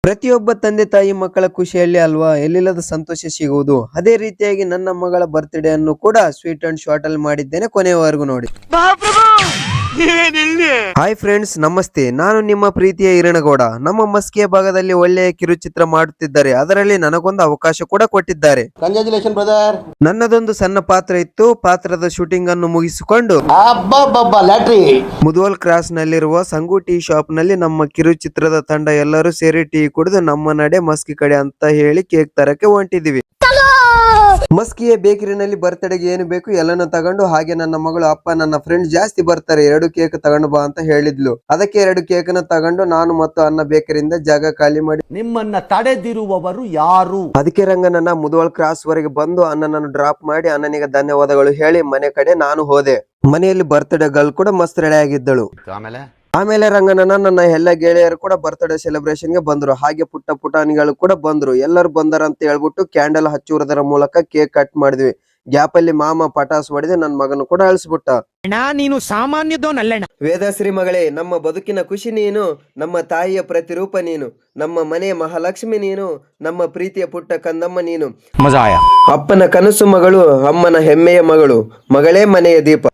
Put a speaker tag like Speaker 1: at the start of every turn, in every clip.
Speaker 1: ಪ್ರತಿಯೊಬ್ಬ ತಂದೆ ತಾಯಿ ಮಕ್ಕಳ ಖುಷಿಯಲ್ಲಿ ಅಲ್ವಾ ಎಲ್ಲಿಲ್ಲದ ಸಂತೋಷ ಸಿಗುವುದು. ಅದೇ ರೀತಿಯಾಗಿ ನನ್ನ ಮಗಳ ಬರ್ತ್ಡೇ ಅನ್ನು ಕೂಡ ಸ್ವೀಟ್ ಅಂಡ್ ಶಾರ್ಟ್ ಅಲ್ಲಿ ಮಾಡಿದ್ದೇನೆ, ಕೊನೆಯವರೆಗೂ ನೋಡಿ. ಹಾಯ್ ಫ್ರೆಂಡ್ಸ್, ನಮಸ್ತೆ. ನಾನು ನಿಮ್ಮ ಪ್ರೀತಿಯ ಹಿರಣಗೌಡ. ನಮ್ಮ ಮಸ್ಕಿಯ ಭಾಗದಲ್ಲಿ ಒಳ್ಳೆಯ ಕಿರುಚಿತ್ರ ಮಾಡುತ್ತಿದ್ದಾರೆ, ಅದರಲ್ಲಿ ನನಗೊಂದು ಅವಕಾಶ ಕೂಡ ಕೊಟ್ಟಿದ್ದಾರೆ.
Speaker 2: Congratulation brother.
Speaker 1: ನನ್ನದೊಂದು ಸಣ್ಣ ಪಾತ್ರ ಇತ್ತು. ಪಾತ್ರದ ಶೂಟಿಂಗ್ ಅನ್ನು ಮುಗಿಸಿಕೊಂಡು ಮುದ್ವಲ್ ಕ್ರಾಸ್ ನಲ್ಲಿರುವ ಸಂಗು ಟೀ ಶಾಪ್ ನಲ್ಲಿ ನಮ್ಮ ಕಿರುಚಿತ್ರದ ತಂಡ ಎಲ್ಲರೂ ಸೇರಿ ಟೀ ಕುಡಿದು ನಮ್ಮ ನಡೆ ಮಸ್ಕಿ ಕಡೆ ಅಂತ ಹೇಳಿ ಕೇಕ್ ತರಕ್ಕೆ ಹೊಂಟಿದೀವಿ. ಮಸ್ಕಿಯ ಬೇಕರಿನಲ್ಲಿ ಬರ್ತ್ಡೇಗೆ ಏನು ಬೇಕು ಎಲ್ಲನ ತಗೊಂಡು, ಹಾಗೆ ನನ್ನ ಮಗಳು ಅಪ್ಪ ನನ್ನ ಫ್ರೆಂಡ್ ಜಾಸ್ತಿ ಬರ್ತಾರೆ, 2 ಕೇಕ್ ತಗೊಂಡು ಬಾ ಅಂತ ಹೇಳಿದ್ಲು. ಅದಕ್ಕೆ 2 ಕೇಕ್ ನ ತಗೊಂಡು ನಾನು ಮತ್ತು ಅನ್ನ ಬೇಕರಿಯಿಂದ ಜಾಗ ಖಾಲಿ ಮಾಡಿ
Speaker 2: ನಿಮ್ಮನ್ನ ತಡೆದಿರುವವರು ಯಾರು?
Speaker 1: ಅದಕ್ಕೆ ರಂಗನನ್ನ ಮುದ್ವಲ್ ಕ್ರಾಸ್ ವರೆಗೆ ಬಂದು ಅಣ್ಣನನ್ನು ಡ್ರಾಪ್ ಮಾಡಿ ಅಣ್ಣನಿಗೆ ಧನ್ಯವಾದಗಳು ಹೇಳಿ ಮನೆ ಕಡೆ ನಾನು ಹೋದೆ. ಮನೆಯಲ್ಲಿ ಬರ್ತ್ಡೇ ಗರ್ಲ್ ಕೂಡ ಮಸ್ತ್ ರೆಡಿ ಆಗಿದ್ದಳು. ಆಮೇಲೆ ರಂಗನನ್ನ ನನ್ನ ಎಲ್ಲ ಗೆಳೆಯರು ಕೂಡ ಬರ್ತ್ಡೇ ಸೆಲೆಬ್ರೇಷನ್ ಗೆ ಬಂದ್ರು. ಹಾಗೆ ಪುಟ್ಟ ಪುಟಾಣಿಗಳು ಕೂಡ ಬಂದ್ರು. ಎಲ್ಲರೂ ಬಂದರ ಅಂತ ಹೇಳ್ಬಿಟ್ಟು ಕ್ಯಾಂಡಲ್ ಹಚ್ಚುವುದರ ಮೂಲಕ ಕೇಕ್ ಕಟ್ ಮಾಡಿದ್ವಿ. ಗ್ಯಾಪ್ ಅಲ್ಲಿ ಮಾಮ ಪಟಾಸ್ ಹೊಡೆದು ನನ್ನ ಮಗನು ಕೂಡ ಅಳಿಸ್ಬಿಟ್ಟ.
Speaker 3: ನೀನು ಸಾಮಾನ್ಯದೋನಲ್ಲಣ್ಣ.
Speaker 1: ವೇದಶ್ರೀ ಮಗಳೇ, ನಮ್ಮ ಬದುಕಿನ ಖುಷಿ ನೀನು, ನಮ್ಮ ತಾಯಿಯ ಪ್ರತಿರೂಪ ನೀನು, ನಮ್ಮ ಮನೆಯ ಮಹಾಲಕ್ಷ್ಮಿ ನೀನು, ನಮ್ಮ ಪ್ರೀತಿಯ ಪುಟ್ಟ ಕಂದಮ್ಮ ನೀನು. ಅಪ್ಪನ ಕನಸು ಮಗಳು, ಅಮ್ಮನ ಹೆಮ್ಮೆಯ ಮಗಳು, ಮಗಳೇ ಮನೆಯ ದೀಪ.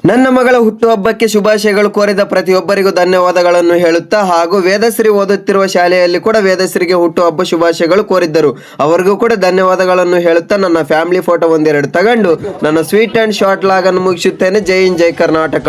Speaker 1: ನನ್ನ ಮಗಳ ಹುಟ್ಟುಹಬ್ಬಕ್ಕೆ ಶುಭಾಶಯಗಳು ಕೋರಿದ ಪ್ರತಿಯೊಬ್ಬರಿಗೂ ಧನ್ಯವಾದಗಳನ್ನು ಹೇಳುತ್ತಾ, ಹಾಗೂ ವೇದಶ್ರೀ ಓದುತ್ತಿರುವ ಶಾಲೆಯಲ್ಲಿ ಕೂಡ ವೇದಶ್ರೀಗೆ ಹುಟ್ಟುಹಬ್ಬ ಶುಭಾಶಯಗಳು ಕೋರಿದ್ದರು, ಅವರಿಗೂ ಕೂಡ ಧನ್ಯವಾದಗಳನ್ನು ಹೇಳುತ್ತಾ ನನ್ನ ಫ್ಯಾಮಿಲಿ ಫೋಟೋ ಒಂದೆರಡು ತಗೊಂಡು ನನ್ನ ಸ್ವೀಟ್ ಅಂಡ್ ಶಾರ್ಟ್ ಲಾಗ್ ಅನ್ನು ಮುಗಿಸುತ್ತೇನೆ. ಜೈ ಹಿಂದ್, ಜೈ ಕರ್ನಾಟಕ.